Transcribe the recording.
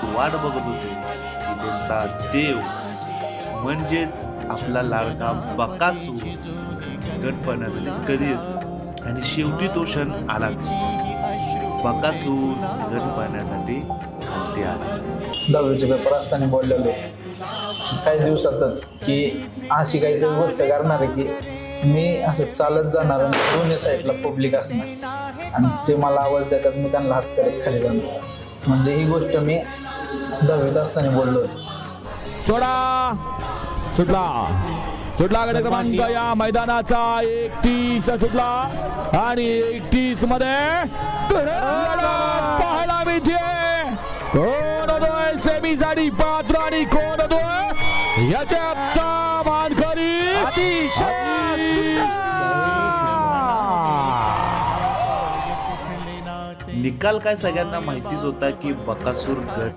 वाट बघत होते की त्यांचा देव म्हणजेच आपला लाडका बकासूर गट पाहण्यासाठी कधी येतो. आणि शेवटी तो क्षण आलाच. बकासूर गट पाहण्यासाठी खालती आला. 10वीचे पेपर असताना बोललेलो की काही दिवसातच की अशी काहीतरी गोष्ट करणार आहे की मी असं चालत जाणार आणि दोन्ही साईडला पब्लिक असणार आणि ते मला आवाज देतात, मी त्यांना हात करत खाली जाणार. म्हणजे ही गोष्ट मी 10वीत असताना बोललो. सुटला गट क्रमांक या मैदानाचा 31 सुटला आणि 31 मध्ये पाहायला मिळते कोण होतोय सेमीसाठी पात्र आणि कोण होतोय याच्या मानकरी. निकाल काय सगळ्यांना माहितीच होता की बकासूर गट